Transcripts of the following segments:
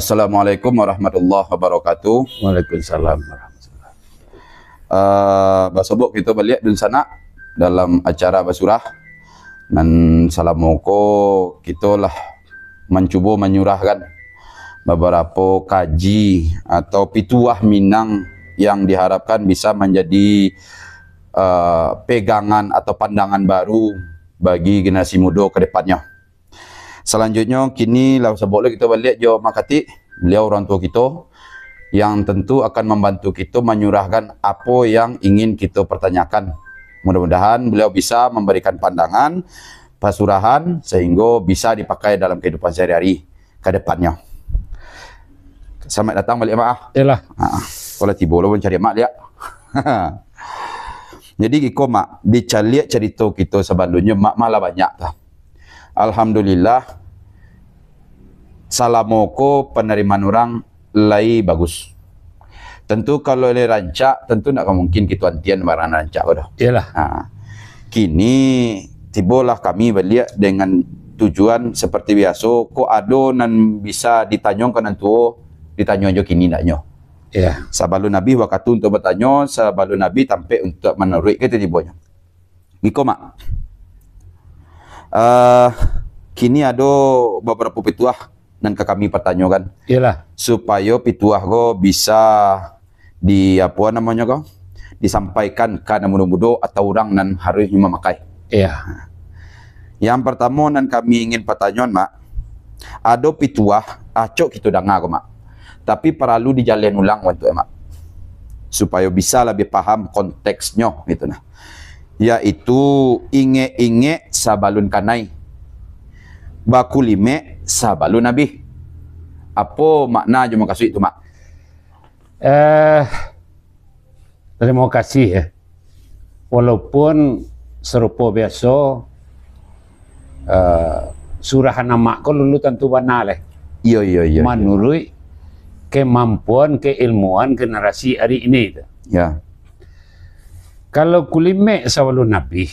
Assalamualaikum warahmatullahi wabarakatuh. Waalaikumsalam warahmatullahi. Basobok kita balik dun sana dalam acara basurah dan salamoko kita lah mencoba menyurahkan beberapa kaji atau pituah Minang yang diharapkan bisa menjadi pegangan atau pandangan baru bagi generasi muda ke depannya. Selanjutnya kini lah sebab kita balik jawab makati beliau orang tua kita yang tentu akan membantu kita menyurahkan apa yang ingin kita pertanyakan. Mudah-mudahan beliau bisa memberikan pandangan pasurahan sehingga bisa dipakai dalam kehidupan sehari-hari ke depannya. Selamat datang balik mak. Yalah. Kalau tiba lo pun cari mak dia. Jadi kiko mak dicaliak cerita kita sebelumnya mak malah banyak dah. Alhamdulillah salamoko penerimaan orang lai bagus. Tentu kalau le rancak tentu nak mungkin kita antian barang rancak dah. Iyalah. Kini tibalah kami balik dengan tujuan seperti biasa ko ado nan bisa ditanyong kan tua ditanya aja kini naknyo. Ya. Sebelum Nabi waktu untuk bertanya, sebelum Nabi tampil untuk menurut kita tibanya. Biko mak. Kini ada beberapa pituah dan ke kami pertanyakan. Iyalah. Supaya pituah go bisa di apa namanya go disampaikan ke muda-muda atau orang nan harus memakai. Iya. Yang pertama nan kami ingin pertanyaan mak. Ada pituah acok kita dengar go mak. Tapi perlu dijalin ulang untuk emak supaya bisa lebih paham konteksnya gitu nah. Yaitu inge-inge sabalun kanai bakulime sabalun nabi. Apa makna je makasih itu mak? Terima kasih ya. Walaupun serupa biasa surahan nama ko lulu tentu benar leh. Iya. Menurut kemampuan keilmuan generasi hari ini. Ya. Kalau kulime sebelum Nabi,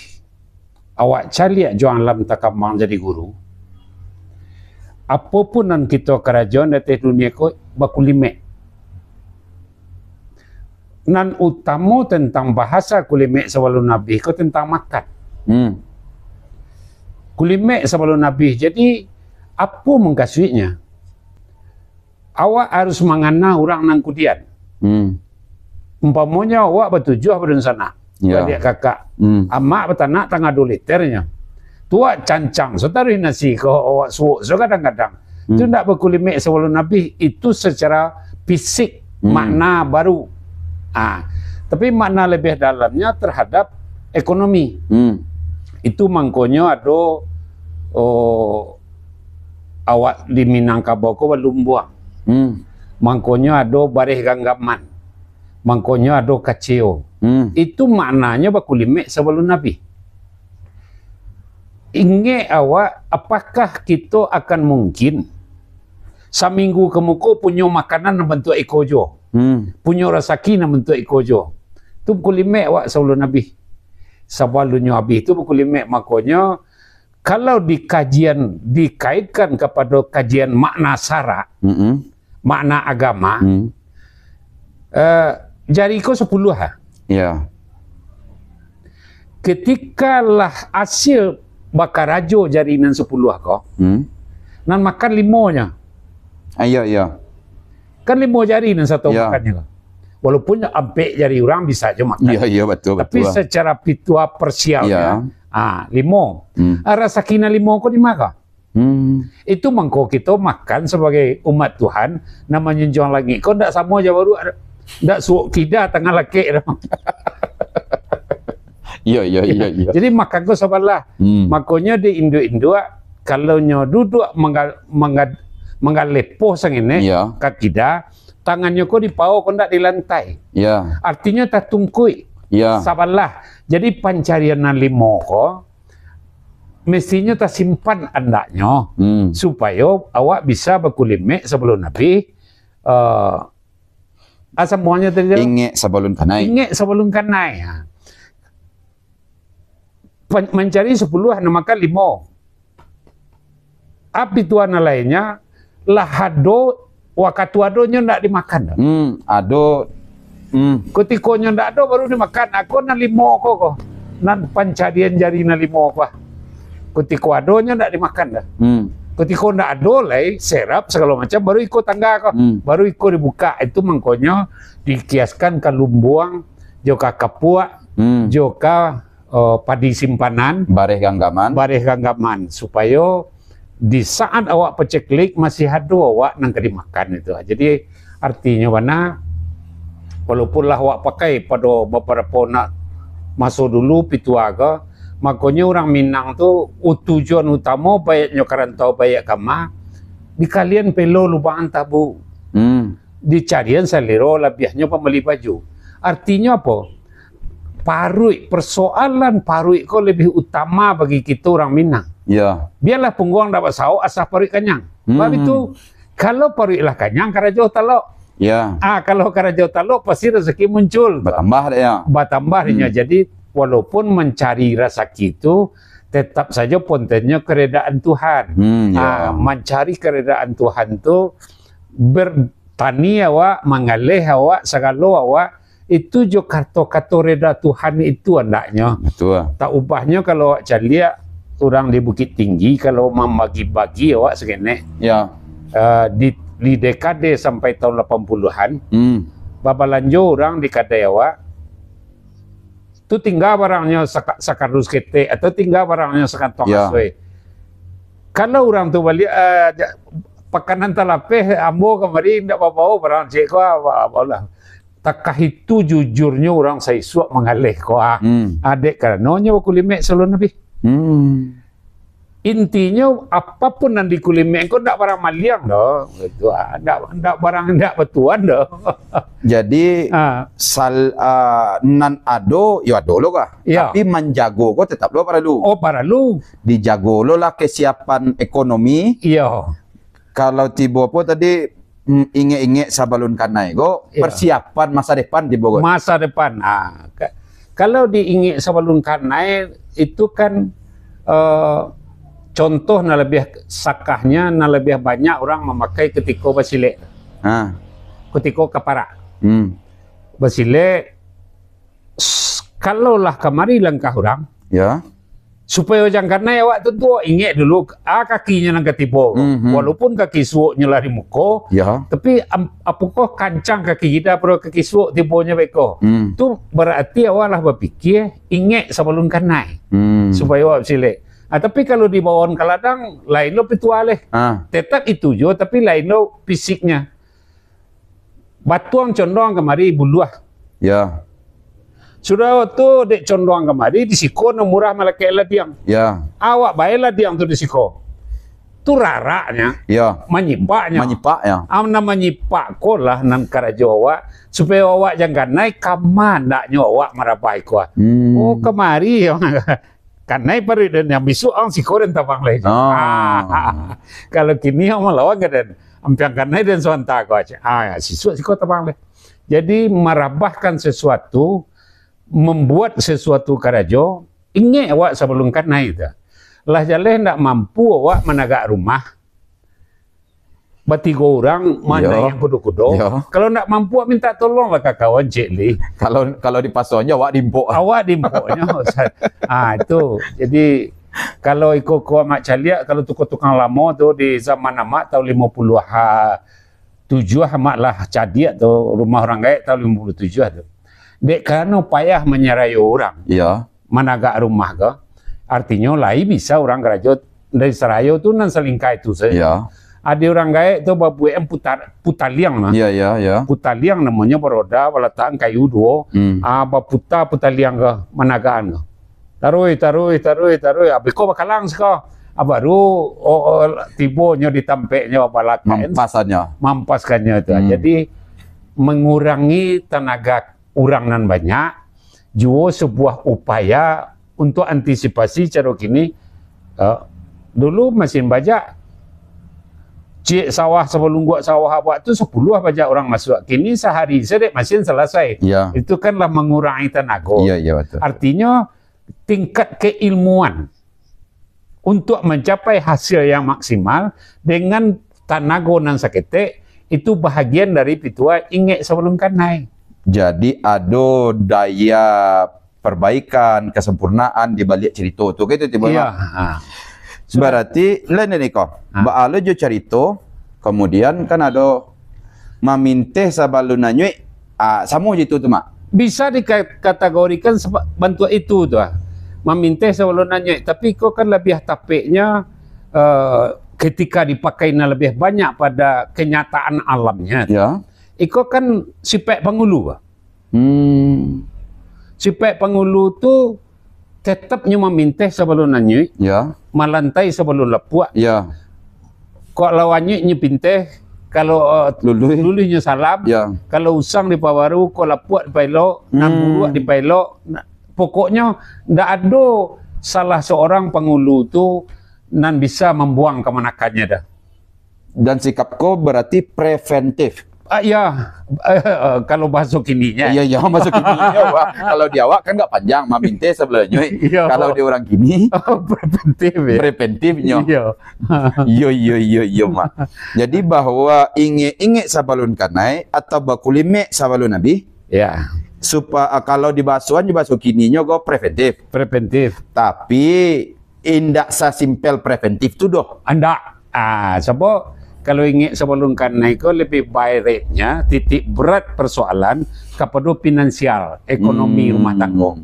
awak cari juang lam takamang jadi guru. Apapun yang kita kerajaan di dunia ko bakulime. Nan utama tentang bahasa kulime sebelum Nabi ko tentang makan. Kulime sebelum Nabi. Jadi apa mengkasuinya? Awak harus mengenal orang nang kudian. Umpamanya awak bertujuh berdun sana. Ya. Adik kakak. Amak bertanak tengah 2 liternya. Tua cancang. So taruh nasi kau awak suuk. So kadang-kadang. Itu tidak berkulimek sebelum Nabi. Itu secara fisik. Makna baru. Tapi makna lebih dalamnya terhadap ekonomi. Itu mangkonya ada awak di Minangkabau ko belum buang. Mangkonya ada barih ganggaman. Mangkonya ada kaceo. Itu maknanya bakulimek sebelum Nabi. Inge awak, apakah kita akan mungkin seminggu kemuku punya makanan yang bentuk ekojo, punya rasaki yang bentuk ekojo. Itu bakulimek awak sebelum Nabi. Sebelumnya Nabi itu bakulimek makanya kalau di kajian dikaitkan kepada kajian makna sara, makna agama, jariko 10 ha. Ya. Ketikalah hasil bakarajo jarinan 10 ko, nan makan 5-nya. Iya. Kan 5 jari nan satu Ya. makannya ko. Walaupun ampek jari orang bisa aja makan. Iya betul. Tapi secara pitua persialnya, 5. Rasakina 5 ko di maka. Itu mangko kita makan sebagai umat Tuhan namanya juang lagi. Kau ndak sama aja baru ndak suuk kida tengah laki. Iya. Jadi makan ko sabarlah. Makanya di Indo kalau nyo duduk mengalepoh sang ini kat kida tangannya ko dipau ko ndak di lantai. Ya. Artinya tak tungkui. Ya. Sabarlah. Jadi pencarian 5 ko mestinya tak simpan andaknya supaya awak bisa berkulimek sebelum Nabi. Semuanya tadi Inge sebelum kanai. Inge sebelum kanai. Mencari 10 namakan 5. Api tuan lainnya lahado waktu adonya ndak dimakan dah. Ado. Ketikonya ndak ada baru dimakan. Aku nan limo kok. Nan pancadian jari nan limo apa. Ketiko adonya ndak dimakan dah. Ketiko ndak ada lai serap segala macam baru ikut tangga kok. Baru ikut dibuka itu mangkonyo dikiaskan ke lumbuang, joka kapua, joka padi simpanan, bareh ganggaman supaya di saat awak peceklik masih ada awak nang dimakan itu. Jadi artinya mana walaupun lah awak pakai pada beberapa nak masuk dulu pituaga, makanya orang Minang tu tujuan utama bayaknya karantau bayak kama di kalian pelo lubangan tabu. Dicarian selero lebihnya pembeli baju. Artinya apa? Persoalan parui kau lebih utama bagi kita orang Minang. Ya. Biarlah pengguang dapat sawo asal parui kenyang. Sebab itu kalau parui lah kenyang karajau talok. Ya. Kalau karajau talok pasti rezeki muncul. Bertambah ya. Bertambahnya. Jadi walaupun mencari rezeki itu tetap saja pontennya keredaan Tuhan. Ya. Mencari keredaan Tuhan itu bertani awak, mengalih awak, segala awak itu jo karto reda Tuhan itu andaknya. Betul. Tak ubahnya kalau awak calia orang di Bukit Tinggi kalau membagi-bagi awak segene. Ya. Di dekade sampai tahun 80-an, babalanjo orang di kadai awak tu tinggal barangnya sakardus kete atau tinggal barangnya sekantong aswe. Kalau orang tu balik pakanan talapeh ambo kemari ndak apa-apa barang cek ko apa takah itu jujurnya orang saya suak mengalih ko adek karenanya aku limek salon nabi. Intinya apapun yang dikulimek kau ndak barang maliang dah, itu ndak barang ndak betuan dah. Jadi nan ado ya ado lo kah, tapi menjago kau tetap lo para lu. Oh para lu. Dijago lo lah kesiapan ekonomi. Iya. Kalau tiba apa tadi inge-inge sabalun kanai kau persiapan masa depan tiba kau. Masa depan. Kalau diinge sabalun kanai itu kan contoh na lebih sakahnya na lebih banyak orang memakai ketiko basile. Ketiko kapara. Basile kalau lah kemari langkah orang. Ya. Supaya jangan karena awak tentu ingat dulu kakinya nang ketipo. Walaupun kaki suoknya lari muko. Ya. Tapi apakah kancang kaki kita pro kaki suok tiponya beko. Tu berarti awak lah berpikir ingat sebelum kanai. Supaya awak basile. Tapi kalau di bawah kaladang lain lo pitualeh. Tetap itu jo tapi lain lo fisiknya. Batuang condong kemari buluah. Ya. Sudah tu dek condong kemari disiko no murah malake ladiang. Ya. Awak bae ladiang tu disiko. Tu raraknya. Ya. Menyipaknya. Amna menyipak ko lah nan karajawa supaya awak jangan naik kamana nyo awak marabai ko. Oh kemari kan naik pari dan yang bisu ang si koren tabang lagi. Kalau kini yang melawan dan ampiang kan naik dan suanta ko aja. Si tabang lagi. Jadi merabahkan sesuatu, membuat sesuatu karajo, ingat awak sebelum kan naik dah. Lah jaleh ndak mampu awak menagak rumah. Batigo orang mana yang kudo-kudo. Kalau ndak mampu minta tolong lah kawan Cik Li. Kalau di pasonya awak dimpok. Awak dimpoknya. Itu. Jadi kalau ikut kuah mak calia kalau tukang lama tu di zaman amak tahun 57 amak lah cadia tu rumah orang gaek tahun 57 tu. Dek karena payah menyerayu orang. Ya. Menagak rumah ke. Artinya lain bisa orang kerajaan dari serayu tu nan selingkai tu saja. Ya. Ada orang gaek tu babuem putaliang lah. Ya. Putaliang namanya beroda balataan kayu dua. Putaliang ke managaan ke. Taruh. Abis kau bakalang seka. Baru tibonya ditampeknya balataan. Mampaskannya itu. Jadi mengurangi tenaga orang nan banyak. Juga sebuah upaya untuk antisipasi cara kini. Dulu mesin bajak. Cik sawah sebelum buat sawah buat tu 10 bajak orang masuk. Kini sehari sedek mesin selesai. Ya. Itu kanlah mengurangi tenaga. Ya, betul. Artinya tingkat keilmuan untuk mencapai hasil yang maksimal dengan tenaga nan sakete itu bahagian dari pitua inge sebelum kanai. Jadi ada daya perbaikan, kesempurnaan di balik cerita tu gitu tiba. Iya. Berarti lain ni kau. Baalo jo cerita, kemudian kan ada maminteh sabaluna nyui. Sama je tu mak. Bisa dikategorikan bantuan itu tuh. Memintih sebelum nanya, tapi kok kan lebih tapiknya ketika dipakainya lebih banyak pada kenyataan alamnya. Ya. Iko kan sipek pengulu. Sipek pengulu tu tetapnya memintih sebelum nanya. Ya. Malantai sebelum lepuak. Ya. Kok lawannya nyepintih kalau luluhnya salam. Ya. Kalau usang di pawaru, kok lepuak di pailok, namburuak di pailok. Pokoknya ndak ada salah seorang pengulu tu nan bisa membuang kemanakannya dah. Dan sikap kau berarti preventif. Ya, kalau bahasa kininya. Iya, iya, masuk kini. Kalau di awak kan nggak panjang, maminte sebelumnya. Iya. Kalau di orang kini, preventif ya. preventifnya. Iya. Iya, mak. Jadi bahwa inge sabalun kanai atau bakulime sabalun nabi. Ya. Supaya kalau di basuhan kininya go preventif. Preventif. Tapi indak sesimpel preventif tu doh. Anda, sebab kalau ingin sebelum karena itu lebih baik rate-nya titik berat persoalan kepada finansial ekonomi rumah tangga.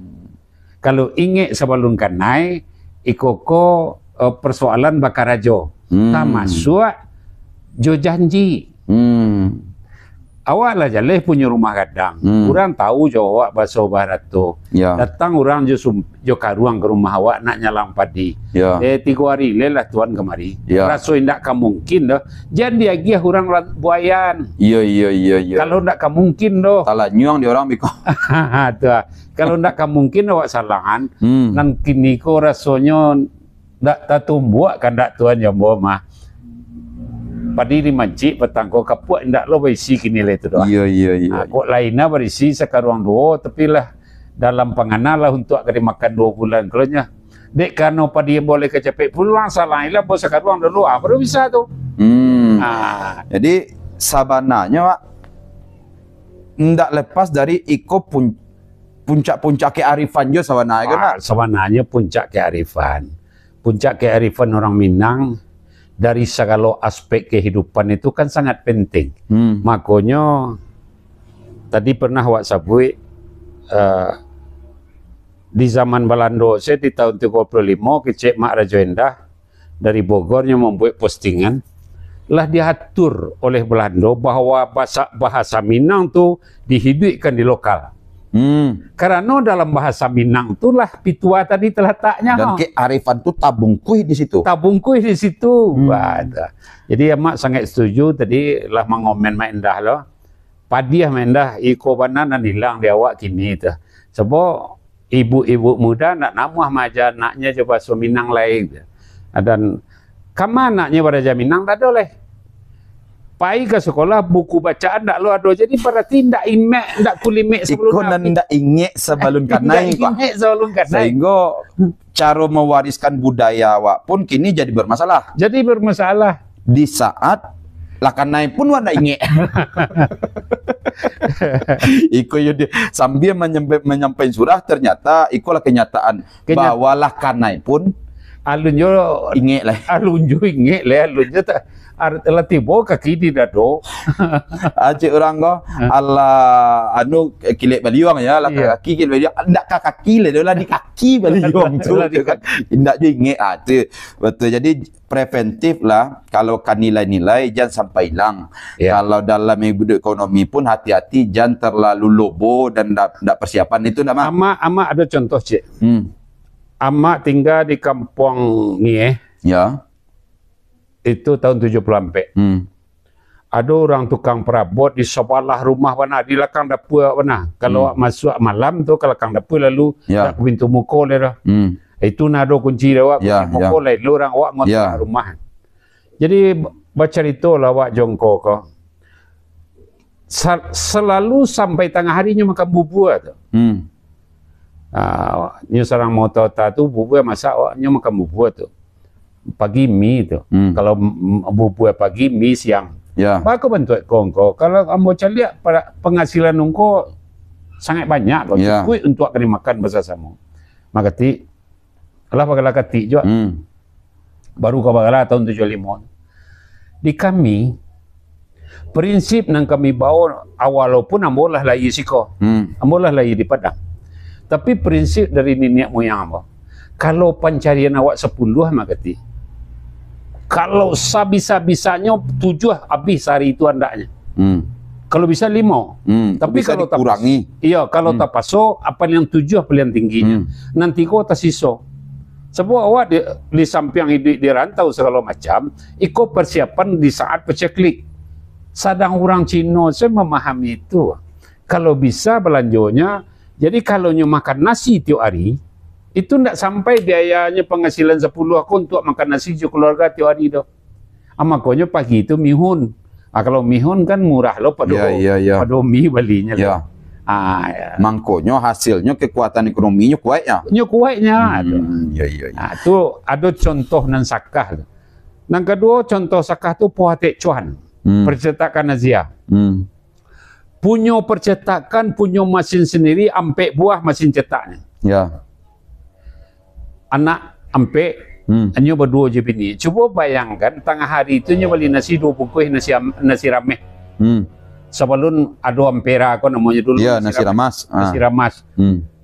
Kalau ingin sebelum karena ikoko persoalan bakarajo, tak masuk jo janji. Awak lah jaleh punya rumah gadang. Orang tahu jo awak bahasa barat tu. Ya. Datang orang jo karuang ke rumah awak nak nyalang padi. Ya. 3 hari lelah tuan kemari. Ya. Raso indak mungkin dah. Jadi lagi orang buayan. Iya. Kalau ndak mungkin doh. Salah nyuang di orang biko. Kalau ndak mungkin awak salangan. Nan kini ko rasonya ndak tatumbuak kan ndak tuan yang bawa mah. Padi di masjid petang ko kapuak ndak lo berisi kini le tu doa. Iya. Kok lainnya berisi sekarang 2 tapi lah dalam panganan lah untuk akan dimakan 2 bulan keluarnya. Dek karena padi boleh kecepek pulang salah ilah bos sekarang dulu baru bisa tu. Jadi sabananya Pak ndak lepas dari puncak-puncak kearifan jo sabananya kan. Sabananya puncak kearifan. Puncak kearifan orang Minang dari segala aspek kehidupan itu kan sangat penting. Makanya tadi pernah awak sabui di zaman Belanda saya di tahun 35 kecek Mak Raja Endah dari Bogornya membuat postingan lah diatur oleh Belanda bahwa bahasa Minang tu dihidupkan di lokal. Karena dalam bahasa Minang itulah pitua tadi terletaknya. Dan kearifan tu tabungkuih di situ. Tabungkuih di situ. Jadi Mak sangat setuju tadi lah mengomen Mak Endah loh. Padiah Mak Endah iko banan hilang di awak kini tu. Sebab ibu-ibu muda nak namuah maja anaknya coba bahasa Minang lain. Dan kama anaknya pada Minang tak ada oleh. Pai ke sekolah buku bacaan ndak lo ada, jadi berarti ndak imek ndak kulimek sebelum ndak inge sebelum kanai sehingga cara mewariskan budaya awak pun kini jadi bermasalah. Jadi bermasalah di saat lakanai pun wanda inge. Iko yudi sambil menyampaikan surah ternyata ikolah kenyataan bahwa lakanai pun alunjo inge lah. Alunjo tak telah tiba kaki di dado. Acik orang ko Allah anu kilik baliung ya lah kaki kilik baliung ndak kaki lah di kaki baliung tu kan ndak je ingat tu betul. Jadi preventif lah kalau kan nilai-nilai jangan sampai hilang. Kalau dalam hidup ekonomi pun hati-hati jangan terlalu lobo dan ndak persiapan itu ndak mah. Ama ada contoh cik. Ama tinggal di kampung ni ya. Itu tahun 74. Ada orang tukang perabot di sebelah rumah mana di belakang dapur mana. Kalau masuk malam tu kalau belakang dapur lalu nak pintu muka le dah. Itu nado kunci dah awak muka le orang awak ngotak rumah. Jadi baca itu lah awak jongko ko. Selalu sampai tengah harinya makan bubur tu. Nyo sarang motor tu bubur masak awaknya makan bubur tu. Pagi mie tu. Kalau bubur pagi mie siang. Ya. Baku bantu kongko. Kalau kamu caliak pada penghasilan ungko sangat banyak kau Ya. cukup untuk kena makan bersama. Maka ti, alah pagala kati juga. Baru kau pagala tahun 75. Di kami, prinsip yang kami bawa walaupun ambolah lagi siko, ambolah lagi di Padang. Tapi prinsip dari nenek moyang apa? Kalau pencarian awak 10 maka ti. Kalau sebisa-bisanya 7 habis hari itu andaknya. Kalau bisa 5. Tapi bisa kalau tak dikurangi. iya, kalau tak paso apa yang 7 apa yang tingginya. Nanti kau tak siso. Sebab awak di samping hidup di rantau segala macam, ikut persiapan di saat peceklik. Sadang orang Cina saya memahami itu. Kalau bisa belanjonya, jadi kalau nyu makan nasi tiap hari, itu tidak sampai biayanya penghasilan 10 aku untuk makan nasi ju keluarga tiap hari doh. Makanya pagi itu mihun. Kalau mihun kan murah loh pada pada mie belinya. Ya. Ya. Mangkonya hasilnya kekuatan ekonominya kuatnya. Kuatnya. Ya. Itu ada contoh nan sakah. Yang kedua contoh sakah tu Puatek Cuan. Percetakan Asia. Punya percetakan, punya mesin sendiri, ampe buah mesin cetaknya. Ya. Anak ampe hanya berdua je bini. Cuba bayangkan tengah hari itu nyo beli nasi 2 bungkus nasi rameh. Sebelum ada ampera ko namanya dulu. Ya, nasi ramas. Nasi ramas.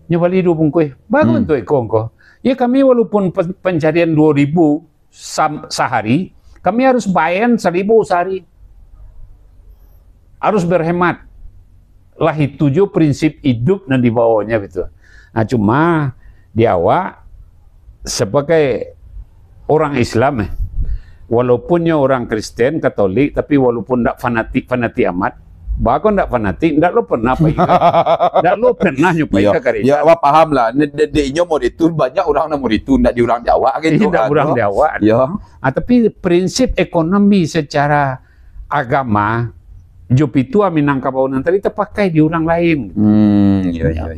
Nyo beli 2 bungkus. Bagus untuk ikon. Ya kami walaupun pencarian 2.000 sehari, kami harus bayar 1.000 sehari. Harus berhemat. Lah itu jo prinsip hidup dan dibawanya gitu. Nah cuma di awak sebagai orang Islam walaupun orang Kristen Katolik tapi walaupun tidak fanatik amat, bahkan tidak fanatik, tidak lo pernah tidak lo pernah nyobai ke gereja. Ya, wah paham lah. Dedeknya mau itu banyak orang mau itu tidak di orang Jawa gitu. Tidak orang Jawa. Ya. Tapi prinsip ekonomi secara agama job itu Minangkabau nanti terpakai di orang lain. Ya.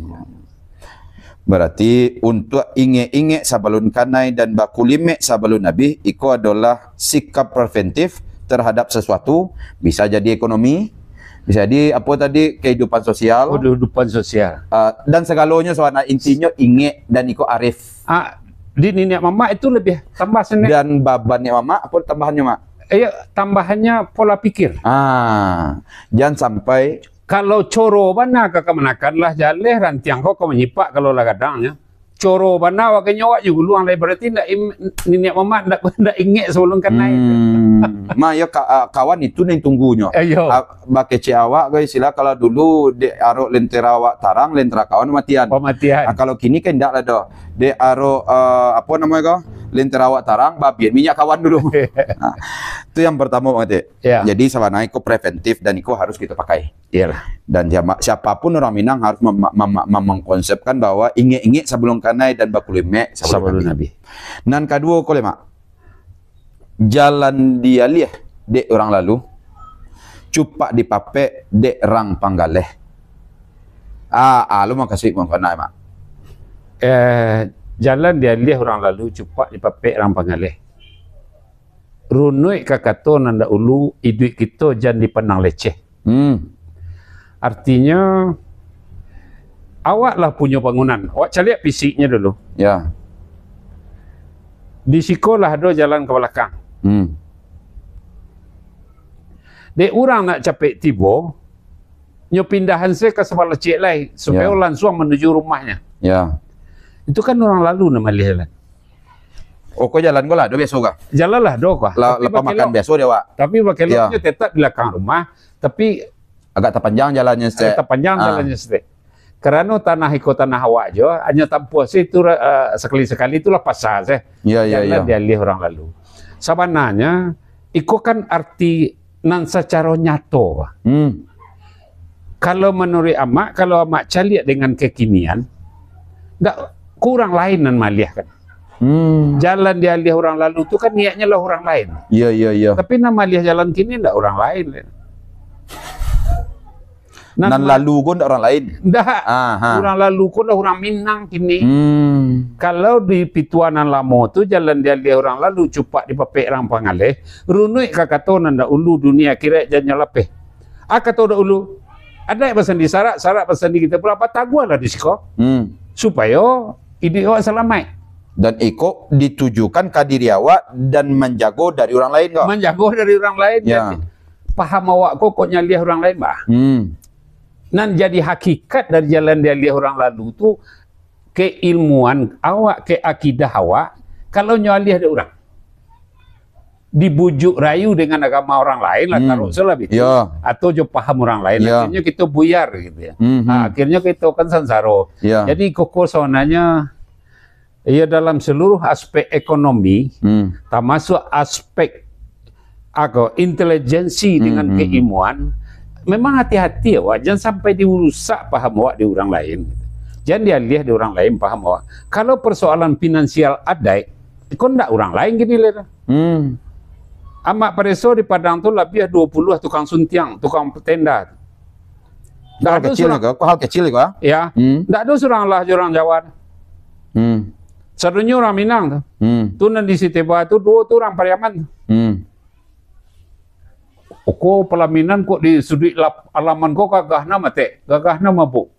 Berarti untuk inge-inge sabalun kanai dan bakulime sabalun nabi, itu adalah sikap preventif terhadap sesuatu, bisa jadi ekonomi, bisa jadi apa tadi kehidupan sosial, kehidupan sosial, dan segalanya soalnya intinya inge dan iko arif. Di nenek mama itu lebih tambah sendiri. Dan babannya mama apa tambahannya mak? Tambahannya pola pikir. Jangan sampai kalau coro bana kakak lah jaleh rantiang kau menyipak kalau lah kadangnya. Coro bana wakanya awak juga luang lah berarti ndak nenek mama ndak ingat sebelum kan naik. Ya kawan itu nih tunggunya. Bakece awak guys sila kalau dulu de aro lentera awak tarang lentera kawan matian. Kalau kini kan ndak lah doh. De aro apa namanya kau? Lentera awak tarang babian minyak kawan dulu. Itu yang pertama banget ya. Jadi sawana itu preventif dan itu harus kita pakai. Iyalah. Dan siapapun orang Minang harus mengkonsepkan bahwa inge-inge sebelum kanai dan bakulime sebelum nabi. Nan kedua kole mak. Jalan dia liah dek orang lalu. Cupak dipape dek rang panggaleh. Lu mau kasih mau kanai mak. Jalan dia liah orang lalu cupak dipape rang panggaleh. Runui kakato nanda ulu hidup kita jangan dipandang leceh. Artinya awaklah punya bangunan. Awak cari fisiknya dulu. Ya. Di sekolah ada jalan ke belakang. Dek orang nak capek tiba, nyo pindahan saya ke sebelah cik lain supaya langsung menuju rumahnya. Ya. Itu kan orang lalu nama lihat. Kok jalan kau lah, do biasa kah? Jalan lah do kah? Lepas makan biasa dia wak. Tapi pakai loknya tetap di belakang rumah, tapi agak terpanjang jalannya agak terpanjang jalannya Karena tanah ikut tanah awak jo, hanya tampuh itu sekali-sekali itulah pasar saya. Jalan dia lihat orang lalu. Sebenarnya, itu kan arti nan secara nyato. Kalau menurut amak, kalau amak cari dengan kekinian, ndak kurang lain nan maliah kan. Jalan dia lihat orang lalu itu kan niatnya lah orang lain. Iya. Tapi nama lihat jalan kini ndak orang lain. Nan lalu pun orang lain. Dah. Orang lalu pun dah orang Minang kini. Kalau di Pituanan Lamo tu jalan dia orang lalu cupak di papek orang Pangaleh. Runui kakato nanda ulu dunia kira jangan lapeh. Kata dah ulu. Ada pesan di sarak pesan di kita berapa tagua lah di siko. Supaya ini awak selamat. Dan iko ditujukan ke diri awak dan menjago dari orang lain kok. Menjago dari orang lain. Ya. Paham awak kok nyalih orang lain bah. Nan jadi hakikat dari jalan dia lihat orang lalu tu keilmuan awak, ke akidah awak, kalau nyalih ada orang dibujuk rayu dengan agama orang lain lah taruh salah itu, atau jo paham orang lain, akhirnya kita buyar gitu ya. Akhirnya kita kan sansaro. Jadi kokosonanya ia dalam seluruh aspek ekonomi, termasuk aspek intelijensi dengan keilmuan. Memang hati-hati awak, jangan sampai dirusak paham awak di orang lain. Jangan dia lihat di orang lain paham awak. Kalau persoalan finansial ada, kau ndak orang lain gini lah. Amak Pareso di Padang tu lebih 20 tukang suntiang, tukang tenda. Hal kecil kok, hal kecil kok. Ya, ndak ada seorang lah orang Jawa. Satunya orang Minang tu. Tu nanti di Siteba tu dua tu orang Pariaman. Kok pelaminan kok di sudut alaman kok gagah nama mate, gagah nama bu.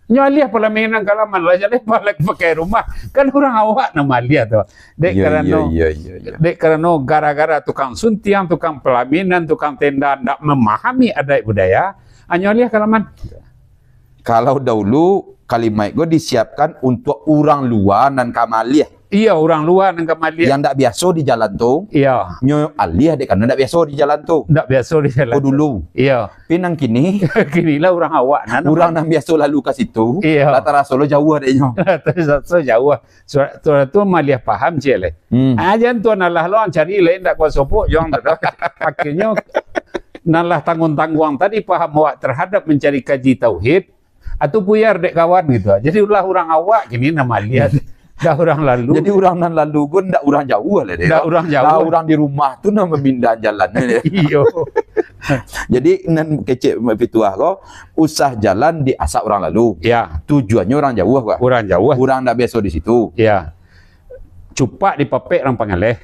Nyalih pelaminan kalaman lah, jadi balik pakai rumah kan orang awak nama lihat tu. Dek kerana gara-gara tukang suntiang, tukang pelaminan, tukang tenda tidak memahami adat budaya, nyalih kalaman. Kalau dahulu kalimat gue disiapkan untuk orang luar dan kamaliah. Iya, orang luar dan kamaliah. Yang tak biasa di jalan tu. Iya. Nyo alih dek kan tak biasa di jalan tu. Tak biasa di jalan. Oh dulu. Iya. Pinang kini. Kinilah orang awak. Orang yang biasa lalu ke situ. Iya. Latara Solo jauh adanya. Latara Solo jauh. Soalnya tu maliah paham cile. Ajan tu nalah lo cari lain tak kuasa pun jangan tu. Akhirnya nalah tanggung-tanggung tadi paham awak terhadap mencari kaji tauhid atau buyar dek kawan gitu. Jadi ulah orang awak kini nama lihat. Dah orang lalu. Jadi orang nan lalu pun ndak orang jauh lah dia. Ndak orang jauh. Dah orang di rumah tu nak memindah jalan. Iyo. Jadi nan kecek pituah ko usah jalan di asap orang lalu. Ya. Tujuannya orang jauh kok. Orang jauh. Orang ndak biasa di situ. Ya. Cupak di papek orang Pangaleh.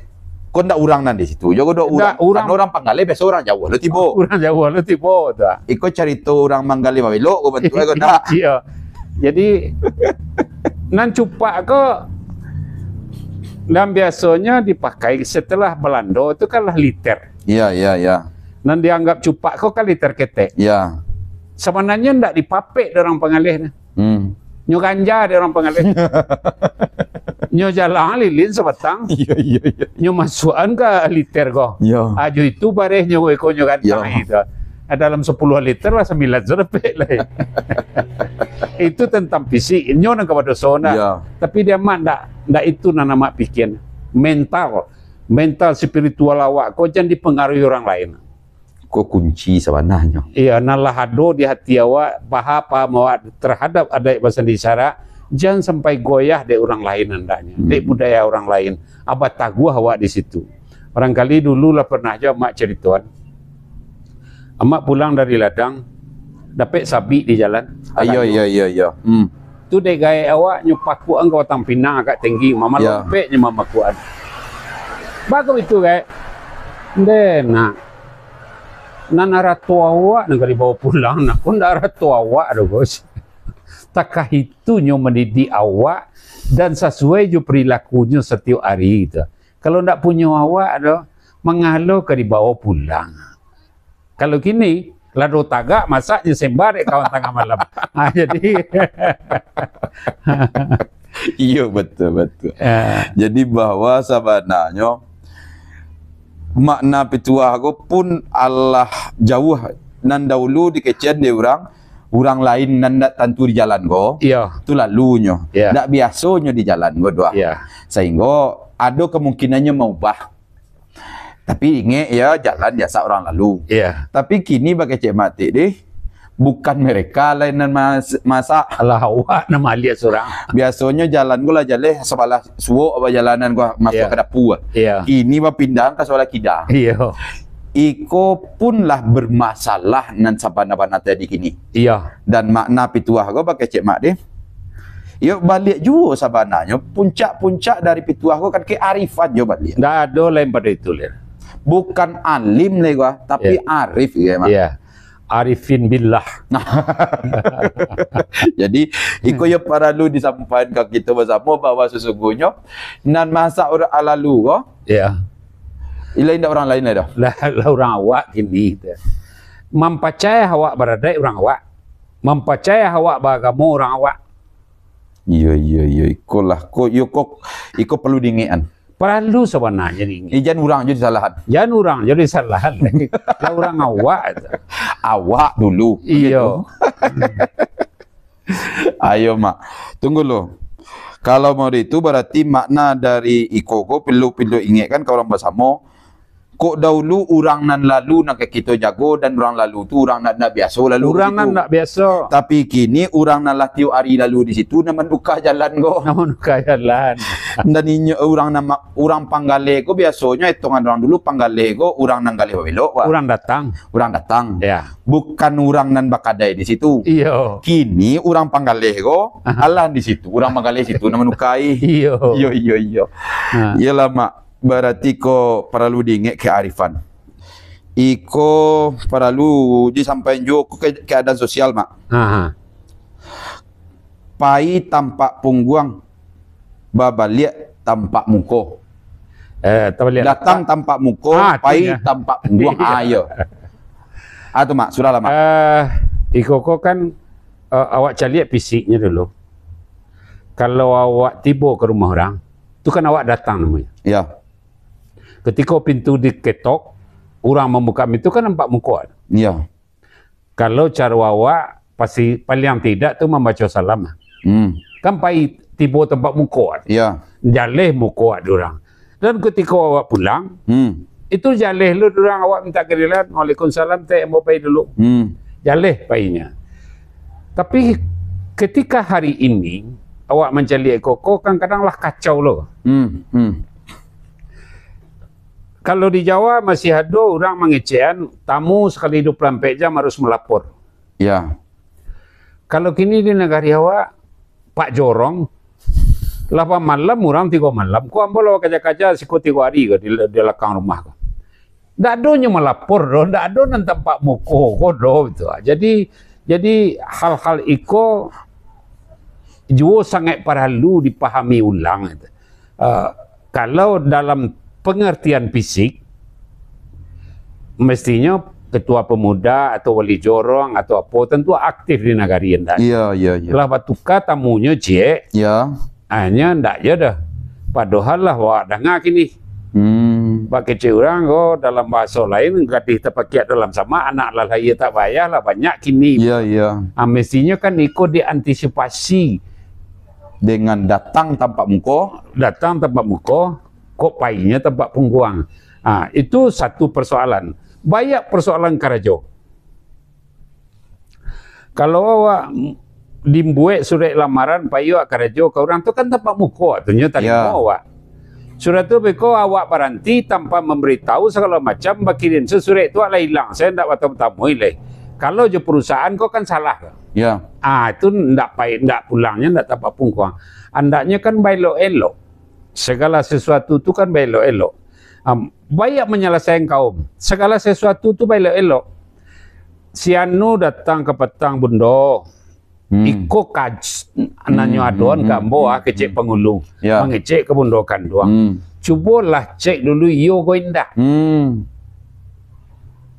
Kau ndak orang nan di situ. Jogo do orang. Orang Pangaleh biasa orang jauh lo tibo. Orang jauh lo tibo tu. Iko cerita orang Manggali Mawelo ko bentuk ko ndak. Iya. Jadi nan cupak ke dan biasanya dipakai setelah Belanda itu kan lah liter. Iya. Nan dianggap cupak kok kan liter ketek. Iya. Sebenarnya ndak dipapek orang Pangaleh. Nyo ganja di orang Pangaleh. Nyo jalan lilin sebatang. Iya. Nyo masukan ke liter kok. Iya. Aju itu bareh nyo nyo ganja itu. Dalam 10 liter lah 9 serpek lah. Itu tentang fisik. Nyo nang kepada sona. Tapi dia mak ndak itu nama pikir. Mental spiritual awak kau jangan dipengaruhi orang lain. Kau kunci sebenarnya. Iya, nalah ado di hati awak, paham awak terhadap adat bahasa isyarat, jangan sampai goyah dari orang lain hendaknya. Dari budaya orang lain. Abah taguh awak di situ. Barangkali dulu lah pernah aja mak cerituan. Amak pulang dari ladang, dapat sapi di jalan. Iya. Tu dek gaya awak nyupakuan ke Watang Pinang agak tinggi, mama lompeknya mama kuat. Bagus itu gaya. Nak naratua awak nak dibawa pulang, nak pun naratua awak dah bos. Takkah itu nyo mendidik awak dan sesuai jo perilakunya setiap hari itu. Kalau ndak punya awak ada mengalau ke dibawa pulang. Kalau kini lado tagak masaknya sembar kawan tengah malam. Jadi iya betul. Jadi bahwa sebenarnya makna pituah aku pun Allah jauh nan dahulu dikecian dia orang lain nan nak tentu di jalan go. Iya. Tu lalunya. Ndak biasanya di jalan go doa. Iya. Sehingga ada kemungkinannya mengubah. Tapi ingat ya jalan biasa orang lalu. Iya. Tapi kini bagi cek mati deh, bukan mereka lain dan masak. Allah awak nama lihat seorang. Biasanya jalan gua lah jalan sebelah suwo apa jalanan gua masuk ke dapur. Iya. Ini mah pindah ke sebelah kidang. Iya. iko pun lah bermasalah nan sabana-bana tadi kini. Iya. Dan makna pituah ko pakai cek mak deh. Yo balik juga sabananya puncak-puncak dari pituah ko kan kearifan yo balik. Nggak ada lain pada itu, Lir. Bukan alim lagi gua, tapi arif ya mak. Iya. Arifin billah. Jadi iko yo perlu disampaikan ke kita bersama bahwa sesungguhnya nan masa orang lalu ko. Iya. Ilain dah orang lain dah. Lah orang awak gini. Mempercaya awak beradai orang awak. Mempercaya awak beragama orang awak. Iya. Iko perlu dingian. Perlu sebenarnya ini. Jangan orang jadi salahan. Jangan orang jadi salahan. Lah orang awak. Awak dulu. Iya. Ayo mak, tunggu lo. Kalau mau itu berarti makna dari iko perlu ingatkan ke orang bersama. Kok dahulu orang nan lalu nak kita jago dan orang lalu tu orang nak biasa lalu. Orang nan nak biasa. Tapi kini orang nan latih hari lalu di situ nak menduka jalan go. Nak menduka jalan. Dan ini orang panggale go biasanya hitungan orang dulu panggale go orang nan gale belok. Orang datang. Orang datang. Ya. Bukan orang nan bakadai di situ. Iya. Kini orang panggale go alan di situ. Orang panggale situ nak menukai. Iya. Iya. Iyalah mak. Berarti ko perlu diingat kearifan. Iko perlu disampaikan juga keadaan sosial mak. Pai tampak pungguang, babaliak tampak muko. Datang tampak muko, pai tampak pungguang. Ayo. Atau mak, sudah lah mak. Iko kan awak caliak fisiknya dulu. Kalau awak tiba ke rumah orang, itu kan awak datang namanya. Ya. Ketika pintu diketok, orang membuka pintu kan nampak muka. Iya. Kalau cara awak pasti paling tidak tu membaca salam. Kan pai tiba tempat muka. Iya. Jaleh muka orang. Dan ketika awak pulang, itu jaleh lu orang awak minta kerilan, Waalaikumsalam teh mau pai dulu. Jaleh painya. Tapi ketika hari ini awak mencari koko kan kadanglah kacau lo. Kalau di Jawa masih ada orang mengecehan tamu sekali 24 jam harus melapor. Ya. Kalau kini di negara awak, Pak Jorong, 8 malam orang 3 malam. Kau ambil kaca-kaca siku 3 hari ke di belakang rumah. Tak ada yang melapor, tak ada yang tampak muka kodo itu. Jadi hal-hal itu juga sangat perlu dipahami ulang. Kalau dalam pengertian fisik, mestinya ketua pemuda atau wali jorong atau apa tentu aktif di negara anda. Iya. Lah batuka tamunya cek. Ya. Hanya ndak ya dah. Padahal lah wak dengar kini. Pakai cek orang dalam bahasa lain gadih terpakai dalam sama anak lah ia tak bayar lah banyak kini. Iya. Mestinya kan ikut diantisipasi dengan datang tanpa muka. Datang tanpa muka. Kok painya tempat pungguang. Itu satu persoalan. Banyak persoalan karajo. Kalau awak dimbuat surat lamaran payu karajo ke orang tu kan tempat muka. Artinya tadi awak. Surat tu beko awak berhenti tanpa memberitahu segala macam bakirin sesurat itu ala hilang. Saya tidak bertamu ilai. Kalau je perusahaan kau kan salah. Ya. Itu ndak pulangnya ndak tempat pungguang. Andaknya kan baik-elok. Segala sesuatu tu kan baik elok. Banyak menyelesaikan kaum. Segala sesuatu tu baik elok. Si anu datang ke petang bundo. Iko kaj nanyo adon gambo kecek pengulu. Mengecek ke bundo kanduang. Cubalah cek dulu iyo go indah.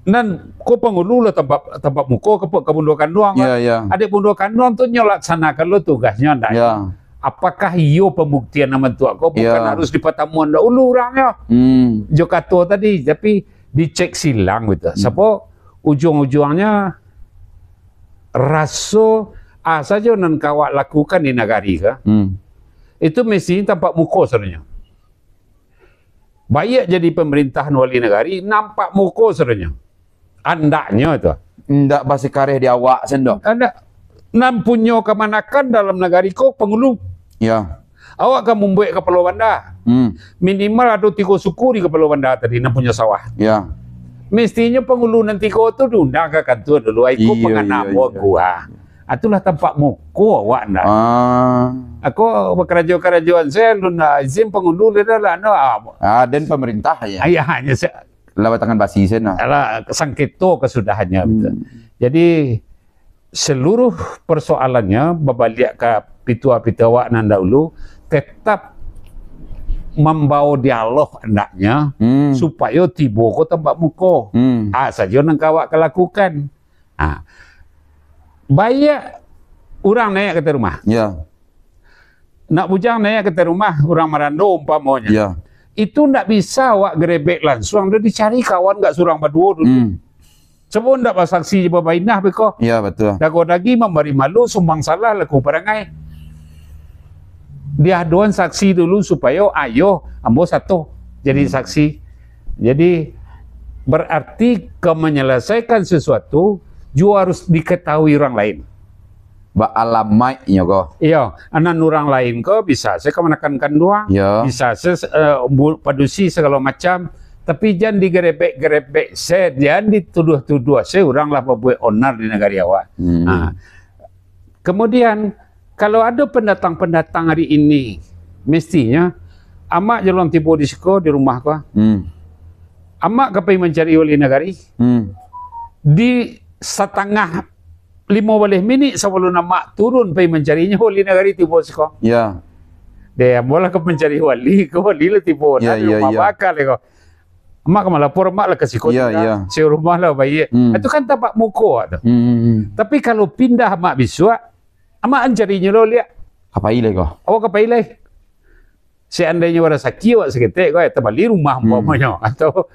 Nan ko pengulu lah tempat muka ke bundo kanduang. Adik bundo kanduang tu nyolaksanakan lo tugasnya ndak. Apakah iyo pembuktian nama tua kau bukan harus di pertemuan dahulu orangnya. Jokato tadi tapi dicek silang gitu. Siapa ujung-ujungnya raso saja nan kawak lakukan di negari ka. Itu mesti tampak muka sebenarnya. Baik jadi pemerintahan wali negari nampak muka sebenarnya. Andaknya itu. Ndak basi kareh di awak sendok. Anda nan punya kemanakan dalam negari kau pengulu. Ya. Awak kan membuat kepala bandar. Minimal ada 3 suku di kepala bandar tadi, nak punya sawah. Ya. Mestinya pengulu nanti kau tu diundang ke kantor dulu. Aku penganamo gua. Itulah tempat muka awak nak. Aku kerajaan saya lu nak izin pengulu dia lah no. Dan pemerintah ya. Hanya lewat tangan basi sana. Alah sangketo kesudahannya betul. Jadi seluruh persoalannya berbalik ke pitua-pitua awak nan dahulu tetap membawa dialog hendaknya supaya tiba ke tempat muka. Saja nang kawak lakukan. Banyak orang naik ke rumah. Ya. Nak bujang naik ke rumah orang Marando umpamanya. Ya. Itu ndak bisa awak gerebek langsung. Dia dicari kawan enggak surang berdua dulu. Sebab ndak bersaksi berbainah beko. Ya betul. Dago lagi memberi malu sumbang salah laku perangai. Dia aduan saksi dulu supaya ayo ambo satu jadi saksi. Jadi berarti menyelesaikan sesuatu juga harus diketahui orang lain. Alamainya kok. Iya, anak orang lain kok bisa saya menekankan doang. Ya. Bisa saya padusi segala macam. Tapi jangan digerebek-gerebek saya, jangan dituduh-tuduh saya orang lah buat onar di negara awak. Kemudian kalau ada pendatang-pendatang hari ini, mestinya amak jalan tiba di sekolah di rumah kau. Amak kepai mencari wali negari. Di setengah 15 minit sebelum nama turun pergi mencarinya wali negari tiba sekolah. Ya. Dia boleh ke mencari wali lah tiba di rumah bakal kau. Mak malah lapor mak lah ke sekolah. Si rumah lah bayi. Itu kan tapak muka tu. Tapi kalau pindah mak biswa, mak mencarinya lo lihat. Apa ilai kau? Awak apa ilai? Seandainya ada sakit awak seketik kau terbalik rumah umpamanya atau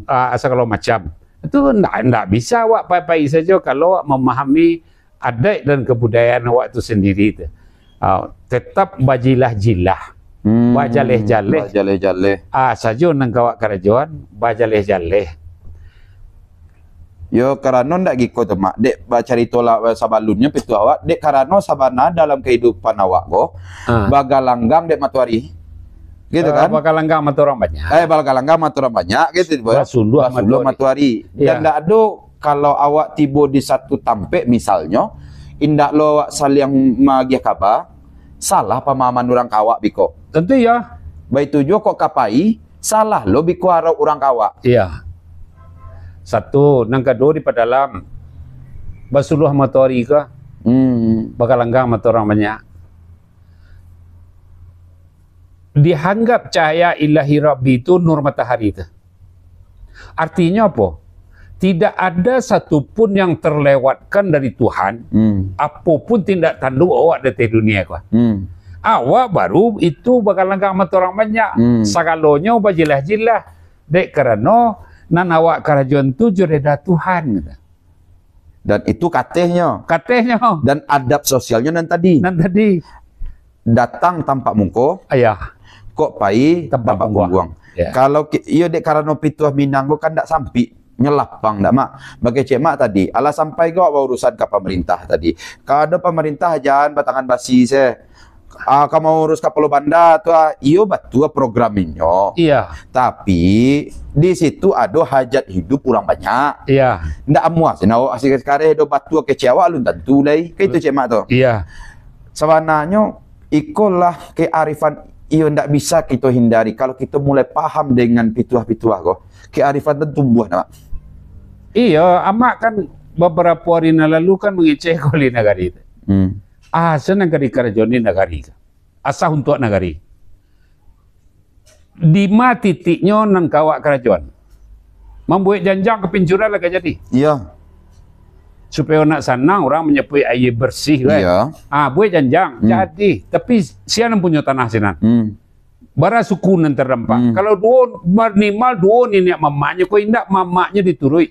asal kalau macam. Itu tidak bisa awak pai-pai saja kalau awak memahami adat dan kebudayaan awak itu sendiri itu. Tetap bajilah-jilah. Bajaleh-jaleh. Bajaleh-jaleh. Saja nang kawak kerajaan bajaleh-jaleh. Yo karena ndak giko tu mak. Dek bacari tolak sabalunnya pitu awak. Dek karena sabana dalam kehidupan awak ko bagalanggang dek matuari. Gitu kan? Bagalanggang matu orang banyak. Bagalanggang matu orang banyak gitu. Basuluh matuari. Dan ndak ada kalau awak tiba di satu tampek misalnya, indak lo awak saling magiah kaba, salah pemahaman orang kawak biko. Tentu ya. Baik tujuh kok kapai, salah lo biko harap orang kawak. Iya. Satu, nang kedua di padalam basuluh matuari ke, bagalanggang matu orang banyak. Dianggap cahaya ilahi Rabbi itu nur matahari itu. Artinya apa? Tidak ada satupun yang terlewatkan dari Tuhan. Apapun tindak tanduk awak dari dunia kau. Awak baru itu bakal langgang mata orang banyak. Sakalonya bajilah-jilah. Dek karena nan awak kerajaan tu jureda Tuhan. Dan itu katanya. Dan adab sosialnya nan tadi. Datang tanpa mungko. Kok pai tampak buang. Kalau iya dek karena pituah Minang kan ndak sampai nyelapang ndak mak. Bagi cek mak tadi, ala sampai kok urusan ke pemerintah tadi. Kalau ada pemerintah jangan batangan basi saya. Kamu urus kapal banda tu iyo batu programinnya. Iya. Tapi di situ ada hajat hidup orang banyak. Iya. Ndak amuas. Nah asik sekarang ada batu kecewa lu tentu lagi. Kayak itu cek mak tu. Iya. Sebenarnya ikolah kearifan iyo ndak bisa kita hindari kalau kita mulai paham dengan pituah-pituah kok. Kearifan itu tumbuh nak. Iya, amak kan beberapa hari lalu kan mengecek kali negari itu. Senang kali kerajaan ini negari. Asah untuk negari. Di mana titiknya nang kawak kerajaan. Membuat janjang kepincuran lagi jadi. Iya. Supaya nak sanang orang menyepui air bersih kan. Iya. Buat janjang. Jadi, tapi siapa punya tanah sinan? Bara sukunan terdampak. Kalau minimal dua ni mamaknya kau indak mamaknya diturui.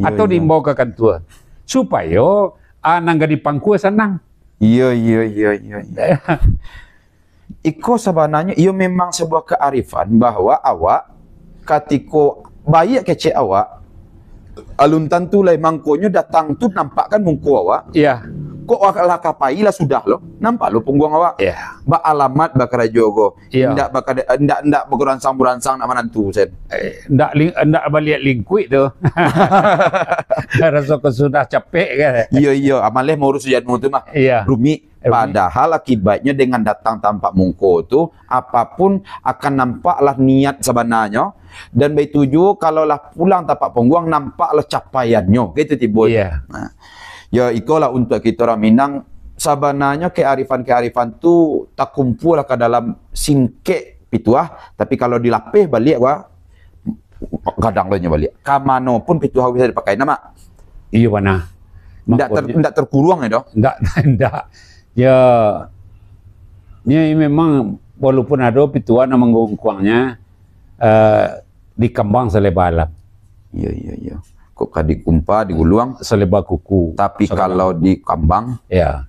Atau dibawa ke kantor. Supaya nangga di pangku sanang. Iya. Iko sebenarnya iyo memang sebuah kearifan bahwa awak ketika bayi kecil awak alun tentu lai mangkonya datang tu nampakkan mungku awak. Iya. pungkok lah kapai lah sudah lo. Nampak lo pungguang awak. Ya. Ba alamat ba kerajogo. Ya. Ndak beransang-beransang nak menantu sen. Ndak balik lingkuit tu. Rasa kau sudah capek kan. Iya, amaleh mau urus jadmu tu mah. Iya. Rumi. Padahal akibatnya dengan datang tanpa mungko tu apapun akan nampaklah niat sebenarnya, dan begitu juga kalaulah pulang tanpa pungguang nampaklah capaiannya. Gitu timbul. Iya. Nah, ya itulah untuk kita orang Minang sebenarnya kearifan-kearifan tu tak kumpul ke dalam singkek pituah, tapi kalau dilapih balik wah kadang lainnya balik. Kamano pun pituah bisa dipakai nama. Iya mana. Ndak terkurung ya doh. Ndak. Ya, memang walaupun ada pituan yang menggungkuangnya di kembang selebar alam. Iya. Kok kadi kumpa di guluang selebar kuku. Tapi kalau di kambang, ya.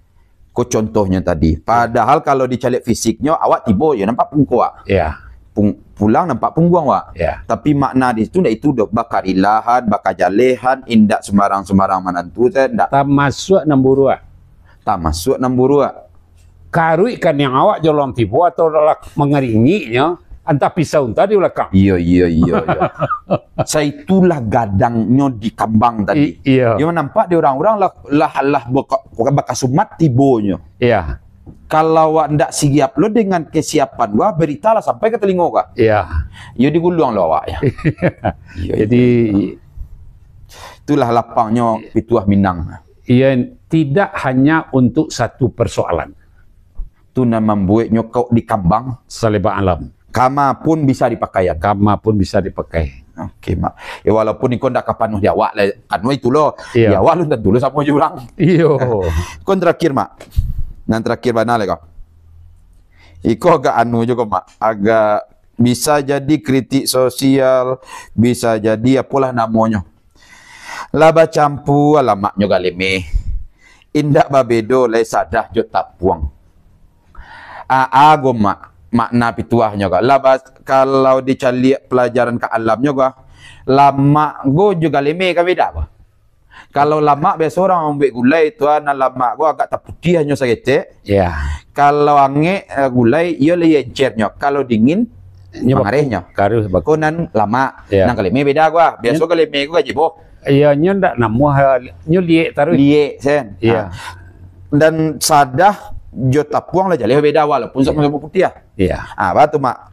Kok contohnya tadi. Padahal kalau dicalik fisiknya awak tiba ya nampak pungkuak. Ya. Pulang nampak pungguang wak. Ya. Tapi makna di situ itu dah bakar ilahan, bakar jalehan, indak sembarang menantu saya ndak. Tak masuk namburu. Tak masuk namburu. Karui kan yang awak jolong tipu atau mengeringinya, entah pisau tadi belakang. Iya. Saya itulah gadangnya di kambang tadi. Iya. Yang nampak di orang-orang lah bakal sumat tibonya. Iya. Kalau awak ndak siap lo dengan kesiapan wah beritalah sampai ke telinga kah. Iya. Ya diguluang lo awak ya. Jadi itulah lapangnya pituah Minang. Iya, tidak hanya untuk satu persoalan. Itu nama membuatnya kau di kambang selebar alam. Kama pun bisa dipakai. Kama pun bisa dipakai. Okey mak. Ya walaupun ikon dak kapanuh di awak lah. Anu itu lo. Iya. Di awak lu tentu lo sama jurang. Iyo. Kon terakhir mak. Nan terakhir mana le kau? Iko agak anu juga mak. Agak bisa jadi kritik sosial, bisa jadi apalah namanya. Laba campu alamak nyoga leme. Indak babedo lai sadah jo tapuang. Ago makna pituahnya ga. Laba kalau dicari pelajaran ke alamnya ga. Lama go juga leme ka beda ba. Kalau lama biasa orang ambil gulai itu lama go agak taputiahnya sagete. Ya. Kalau ange gulai ia le encernya. Kalau dingin mangarehnya. Karu bakonan lama. Ya. Nang kaleme beda gua. Biasa kaleme gua jibo. Iya, ndak namu liek taruh. Liek sen. Iya. Dan sadah jo tapuang lah jale beda walaupun sama-sama putih ya. Iya. Batu mak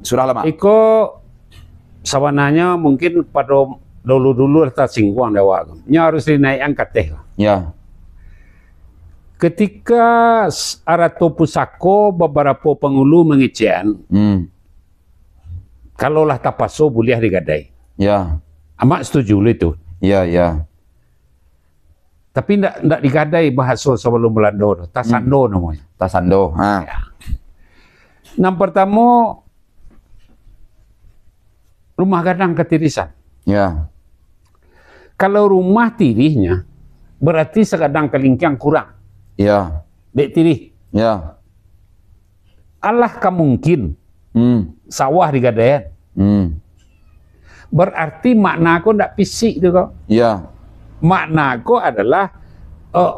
surah lama. Iko sawananya mungkin pada dulu tak singguang dewa. Nya harus dinaik angkat teh. Ya. Ketika Arato Pusako beberapa pengulu mengician, kalaulah tapaso boleh digadai. Ya. Amak setuju itu. Ya. Tapi ndak digadai bahasa sebelum Belanda. Tasando namanya. Tasando. Ya. Yang pertama rumah gadang ketirisan. Ya. Kalau rumah tirihnya berarti sekadang kelingkiang kurang. Ya. Dek tirih. Ya. Allah mungkin sawah digadaian. Berarti makna aku ndak fisik tu kok. Ya. Makna aku adalah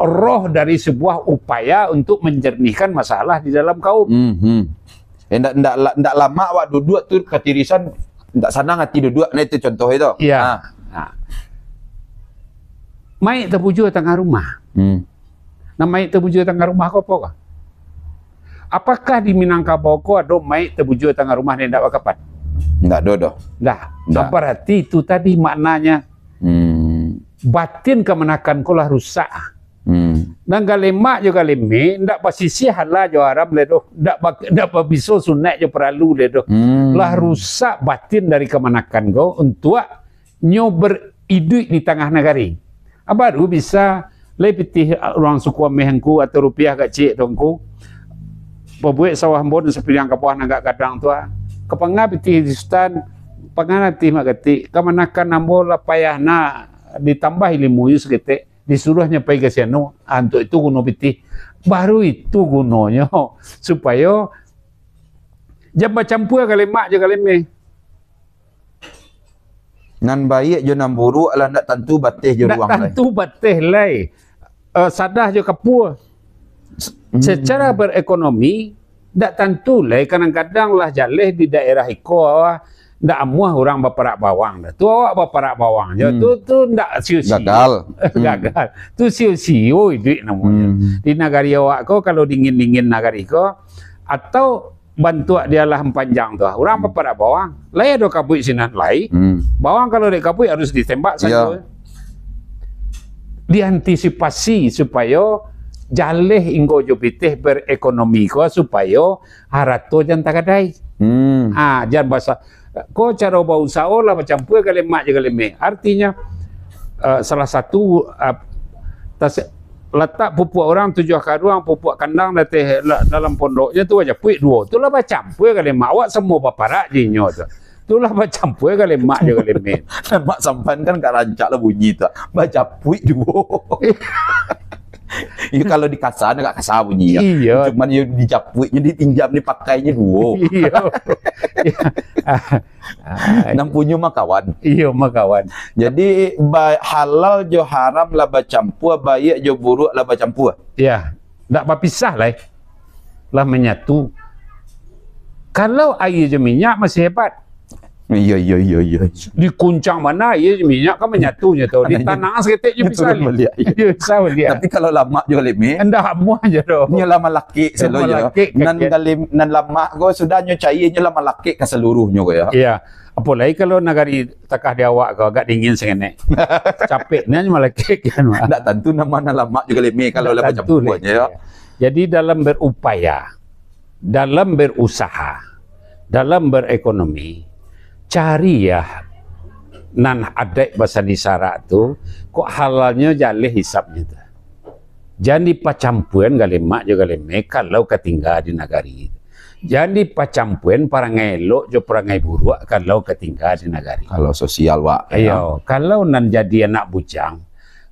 roh dari sebuah upaya untuk menjernihkan masalah di dalam kaum. Ndak lama awak duduk tu ketirisan ndak senang hati duduk. Nah itu contoh itu. Iya. Mai terpuju tengah rumah. Nah mai terpuju tengah rumah kau apa? Apakah di Minangkabau kau ada mai terpuju tengah rumah ni ndak kapan? Ndak dodo. Ndak. Berarti itu tadi maknanya. Batin kemenakan kolah rusak. Dan galemak juga leme, ndak pasisi halah jo Arab ledo, ndak bisa sunat jo perlu ledo. Lah rusak batin dari kemenakan kau untuk nyo beriduk di tengah negari. Baru bisa lebih orang suku mehengku atau rupiah gak cik dongku. Pebuat sawah bon seperti yang kapuan agak kadang tua. Kepangga pitih di stan, pangana mak gati, kemenakan nambo la payahna ditambah ilmu yus gete. Disuruhnya pergi ke sana, untuk itu guna pitih. Baru itu gunanya supaya jamba campur kalimat je kalime. Nan baik je namburu ala ndak tentu batih je ruang lai. Ndak tentu batih lai. sadah je kapua. Secara berekonomi, tak tentu lah. Kadang-kadang lah jaleh di daerah iko ndak amuah orang berperak bawang dah. Tu awak berperak bawang je. Tu ndak siu-siu. Gagal. Gagal. Tu siu-siu duit namanya. Di negara awak ko kalau dingin-dingin negara ko atau bantu dia lah panjang tu. Orang berperak bawang. Lai ada kabui sinan lai. Bawang kalau dek kabui harus ditembak saja. Diantisipasi supaya jaleh inggo jo pitih berekonomi ko supaya harato jangan takadai. Jangan bahasa ko cara bau sao lah macam pue kali mak je kali me. Artinya salah satu letak pupuk orang 7 karuang pupuk kandang dalam pondoknya tu aja puik 2. Itulah macam pue kali mak awak semua paparak jinyo tu. Itulah macam pue kali mak je kali me. Mak sampan kan kat rancak lah bunyi tu. Baca puik 2. Ya, kalau di kasar agak kasar bunyi ya. Iya. Cuman ya dijapuiknya ditinjam dipakainya 2. Iya. Nang punya makawan. Iya makawan. Jadi halal jo haram lah bercampur, baik jo buruk lah bercampur. Ya, tak berpisah lah. Lah menyatu. Kalau air je minyak masih hebat. Iya. Di kuncang mana air je minyak kan menyatunya tu. Di tanah seketik je bisa lihat. Bisa lihat. Tapi kalau lama jo leme. Anda muah je tu. Nya lama laki selo ya. Nan lama go sudah nyo cairnya lama laki ke seluruhnya go ya. Iya. Apalagi kalau negari takah di awak ko agak dingin sengenek. Capeknya malah kek kan. Ndak tentu nama lama juga leme kalau lah campur ya. Jadi dalam berupaya, dalam berusaha, dalam berekonomi, cari ya nan adek bahasa di syarat tu kok halalnya jaleh hisapnya tu. Jangan dipacampuan galemak juga leme kalau ketinggal di nagari. Jangan dipacampuan perangai elok jo perangai buruk kalau ketinggal di nagari. Kalau sosial wak. Ayo, kalau nan jadi anak bujang,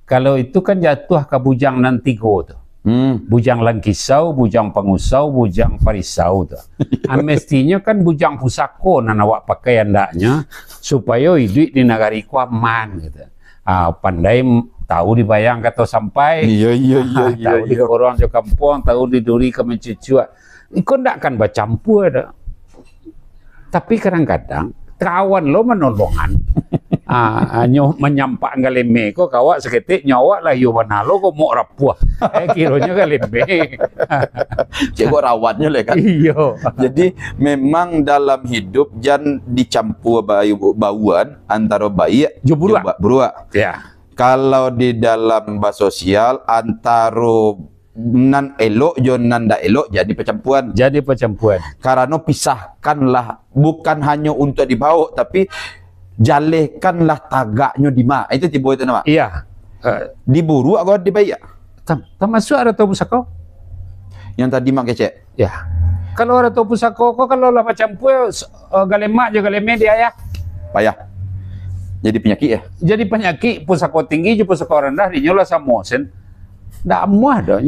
kalau itu kan jatuh ke bujang nan 3 tu. Bujang langkisau, bujang pengusau, bujang parisau tu. Mestinya kan bujang pusako nan awak pakai andaknya supaya hidup di negari ku aman gitu. Pandai tahu dibayang kata sampai. Iya. Tahu di korang jo kampung, tahu di duri ke mencucuk. Ikut ndak kan bercampur dah. Tapi kadang-kadang kawan lo menolongan. Menyampak ngaleme ko kawak seketik nyawa lah yo banalo ko mau rapuh. Kiranya ngaleme. Cek rawatnya le kan. Iya. Jadi memang dalam hidup jangan dicampur bauan antara baik jo buruk. Ya. Kalau di dalam sosial antara nan elok jo nan ndak elok jadi percampuran. Jadi percampuran. Karena pisahkanlah bukan hanya untuk dibawa tapi jalehkanlah tagaknya di mak. Itu tiba itu nama. Iya. Diburu atau dibayar? Termasuk ada tau pusako. Yang tadi mak kecek. Ya. Kalau ada tau pusako ko kalau lah macam pue galemak je galeme dia ya. Payah. Jadi penyakit ya. Jadi penyakit pusako tinggi je pusako rendah dinyola sama sen. Ndak muah dah.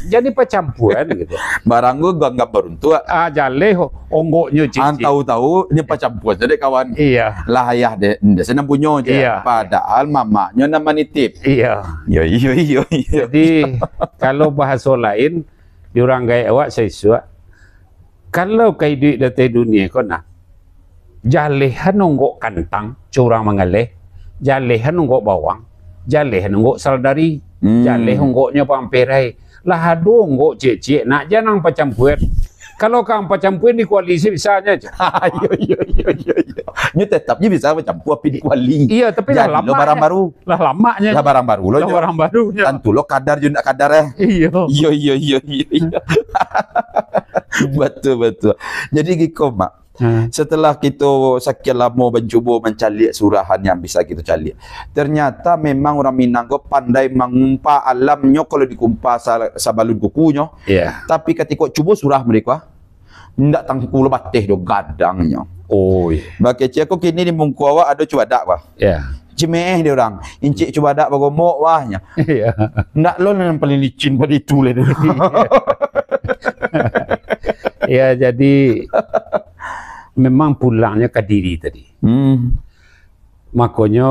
Jadi percampuran gitu. Barang gua anggap beruntung. Jaleh onggoknya cici. Tahu-tahu ini percampuran jadi kawan. Iya. Lah ayah deh, senang punya aja. Iya. Padahal mamanya nama nitip. Iya. Iya. Jadi kalau bahasa lain diorang gaya awak saya suat. Kalau kai duit dari dunia kau nak jalehan onggok kantang, curang mengaleh. Jalehan onggok bawang. Jalehan onggok saldari. Jaleh onggoknya pamperai. Lah ado onggok cek-cek nak jangan pacampuan. Kalau kang pacampuan di koalisi bisanya aja. Iya. Nyu tetapnya bisa bercampur tapi di koalisi. Iya, tapi lah lama. Barang baru. Lah lamanya. Lah barang baru lo. Lah barang baru. Tentu lo kadar juga kadar ya. Iya. Betul. Jadi gitu mak. Setelah kita sekian lama mencuba mencari surahan yang bisa kita cari, ternyata memang orang Minang ko pandai mengumpa alamnya kalau dikumpa sabalun kukunya. Yeah. Tapi ketika cuba surah mereka, ndak tangkul bateh do gadangnya. Oh. Yeah. Bagi cik aku kini di Mungkuawa ada cuadak wah. Ya. Yeah. Cemeh dia orang, incik cuadak bagomok wahnya. Iya. Ndak lo yang paling licin pada itu le. Ya jadi memang pulangnya ke diri tadi. Makanya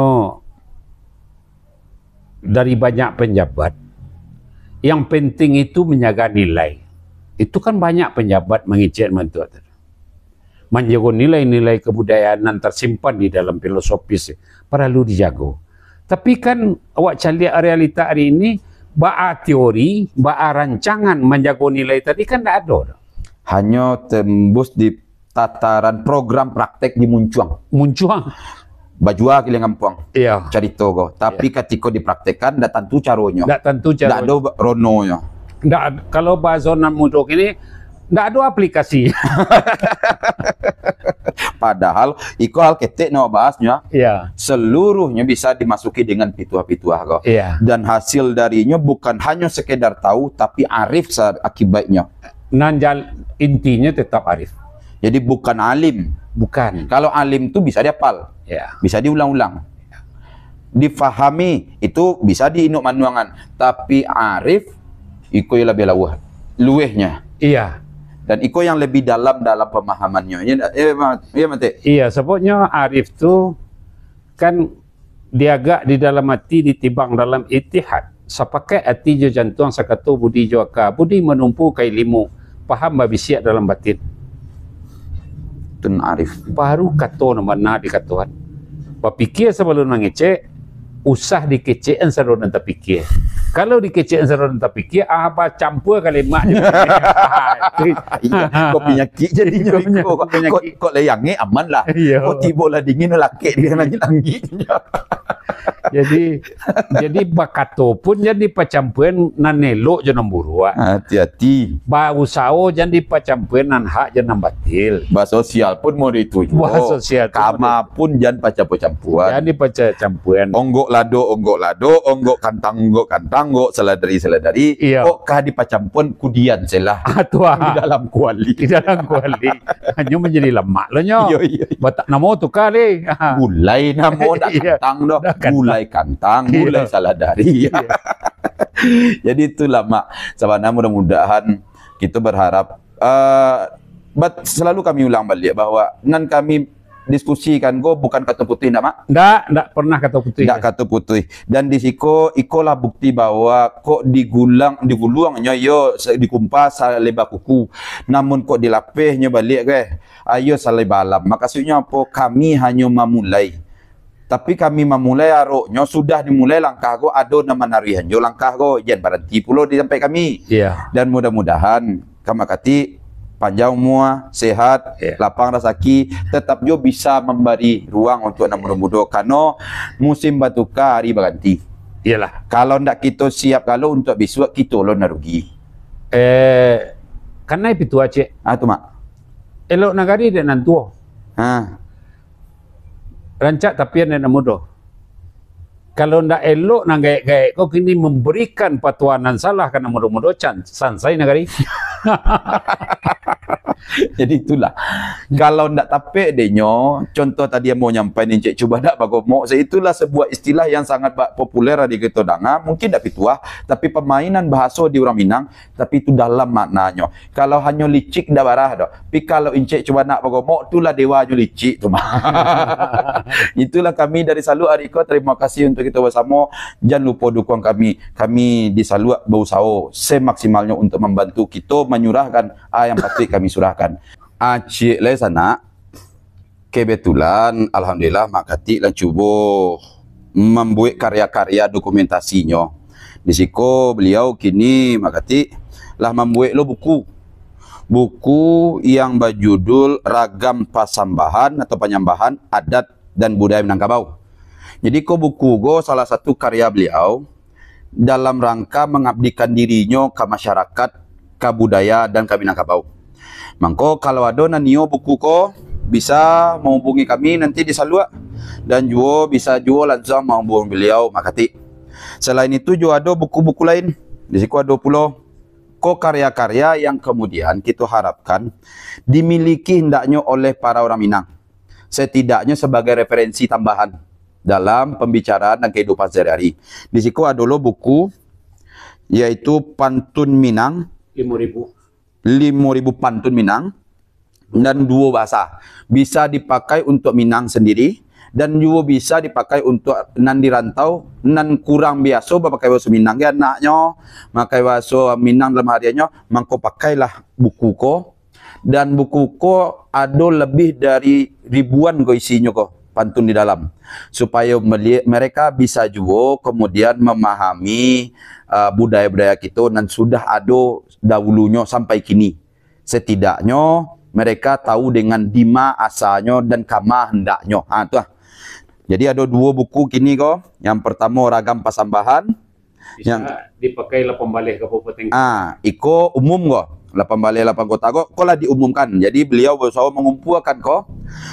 dari banyak penjabat Yang penting itu menjaga nilai. Itu kan banyak penjabat mengicet mentua. Menjaga nilai-nilai kebudayaan yang tersimpan di dalam filosofis perlu dijaga. Tapi kan awak cari realita hari ini, ba'a teori, ba'a rancangan menjaga nilai tadi kan tidak ada. Hanya tembus di tataran program praktek di Muncuang. Muncuang. Bajua kili ngampuang. Iya. Carita ko. Tapi ketika dipraktekkan, tidak tentu caranya. Tidak tentu Tidak ada rononya. Kalau bahasa non mudok ini, tidak ada aplikasi. Padahal, iko hal ketik nak bahasnya, Iya. seluruhnya bisa dimasuki dengan pituah-pituah kok. Iya. Dan hasil darinya bukan hanya sekedar tahu, tapi arif akibatnya. Nanjal intinya tetap arif. Jadi bukan alim. Bukan. Kalau alim itu bisa dihafal, Ya. bisa diulang-ulang, difahami, itu bisa diinuk manuangan. Tapi arif, iko yang lebih luwehnya. Iya. Dan iko yang lebih dalam pemahamannya. Iya, Mate. Iya, sebabnya arif tu kan diagak di dalam hati ditimbang dalam itihad. Sepakai hati jo jantung sakatu budi jo aka. Budi menumpu kai limu. Paham babisiak dalam batin. Tun arif. Baru kato nama dikatuan. Berpikir sebelum mengecek, usah dikecekan sebelum nanti pikir. Kalau dikecekan sebelum nanti pikir, apa campur kalimat. Kau penyakit jadinya. Kau leyangi aman lah. Kau tiba lah dingin laki dia langit-langitnya. Jadi bakato pun jadi pacampuan nan elok jangan buruk. Hati-hati. Ba usaha jadi pacampuan nan hak jangan batil. Ba sosial pun mau itu. Ba sosial kama pun jangan pacampuan. Jadi pacampuan. Onggok lado, onggok kantang, onggok seladari. Iya. Kok kah di pacampuan kudian selah. Tua. Di dalam kuali. Di dalam kuali. Hanya menjadi lemak lah nyo. Iya. Batak namo tu kali. Gulai namo dak kantang doh. Gulai kantang, gulai saladari. Jadi itulah mak. Sabana mudah-mudahan kita berharap selalu kami ulang balik bahwa nan kami diskusikan go bukan kata putih ndak mak? Ndak pernah kata putih. Ndak kata putih. Dan di siko ikolah bukti bahwa kok diguluangnya yo dikumpas lebah kuku. Namun kok dilapehnya balik ayo salai balam. Maksudnya apa? Kami hanya memulai. Tapi kami memulai aroknya sudah dimulai langkah go ada nama narihan jo langkah go jan berhenti pulau di sampai kami. Iya. Dan mudah-mudahan kamakati panjang umur, sehat, lapang rezeki, tetap jo bisa memberi ruang untuk anak muda-muda karena musim batuka hari berganti. Iyalah. Kalau ndak kita siap kalau untuk besok kita lo narugi. Karena itu aja. Tu mak. Elok nagari dan nantua. Rancak tapi yang mudah. Kalau ndak elok nang gaek-gaek kau kini memberikan patuanan salah karena mudah-mudah sansai negari. Jadi itulah. Kalau ndak tapek denyo, contoh tadi yang mau nyampaikan Encik coba ndak bagomok. Itulah sebuah istilah yang sangat populer di kita danga, mungkin ndak pituah, tapi permainan bahasa di orang Minang, tapi itu dalam maknanya. Kalau hanya licik ndak barah dak. Tapi kalau Encik coba nak bagomok, itulah dewa jo licik tu mah. Itulah kami dari Salu Ariko, terima kasih untuk kita bersama. Jangan lupa dukung kami. Kami di Salu berusaha semaksimalnya untuk membantu kita menyurahkan yang patut kami surahkan. Acik le sana kebetulan alhamdulillah Mak Kati lah cuba membuat karya-karya dokumentasinya. Di siko beliau kini Mak Kati lah membuat lo buku yang berjudul Ragam Pasambahan atau Penyambahan Adat dan Budaya Minangkabau. Jadi buku go salah satu karya beliau dalam rangka mengabdikan dirinya ke masyarakat, ke budaya dan ke Minangkabau. Mangko kalau ada nanio buku ko bisa menghubungi kami nanti di Salua dan juga bisa juga langsung menghubungi beliau Mak Kati. Selain itu juga ada buku-buku lain. Di situ ada pula ko karya-karya yang kemudian kita harapkan dimiliki hendaknya oleh para orang Minang. Setidaknya sebagai referensi tambahan dalam pembicaraan dan kehidupan sehari-hari. Di situ ada buku yaitu Pantun Minang 5.000 pantun Minang dan 2 bahasa. Bisa dipakai untuk Minang sendiri dan juga bisa dipakai untuk nan di rantau, nan kurang biasa pakai bahasa Minang ya anaknya, pakai bahasa Minang dalam hariannya, mangko pakailah buku ko, dan buku ko ada lebih dari ribuan ko isinya ko pantun di dalam, supaya mereka bisa juga kemudian memahami budaya-budaya kita dan sudah ada dahulunya sampai kini. Setidaknya mereka tahu dengan dima asalnya dan kama hendaknya. Itu lah. Jadi ada dua buku kini kok. Yang pertama Ragam Pasambahan. Bisa yang dipakai 8 balai kabupaten. Iko umum kok. 8 balai 8 kota kok lah diumumkan. Jadi beliau berusaha mengumpulkan kok.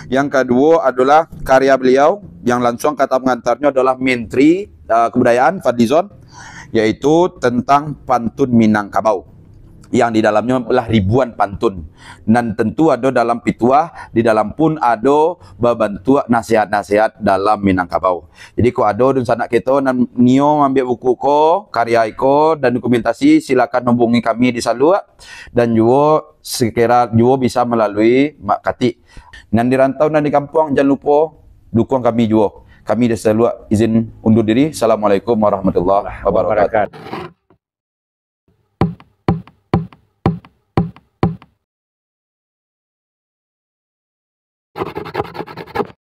Yang kedua adalah karya beliau yang langsung kata pengantarnya adalah Menteri Kebudayaan Fadlizon, yaitu tentang pantun Minangkabau, yang di dalamnya adalah ribuan pantun, dan tentu ada dalam pituah, di dalam pun ada berbantu nasihat-nasihat dalam Minangkabau. Jadi ko ada dan sanak kita dan nio ambil buku ko, karya ko dan dokumentasi, silakan hubungi kami di Salua, dan juga sekira juga bisa melalui Mak Kati. Dan di rantau dan di kampung jangan lupa dukung kami juga. Kami di Salua izin undur diri. Assalamualaikum warahmatullahi wabarakatuh.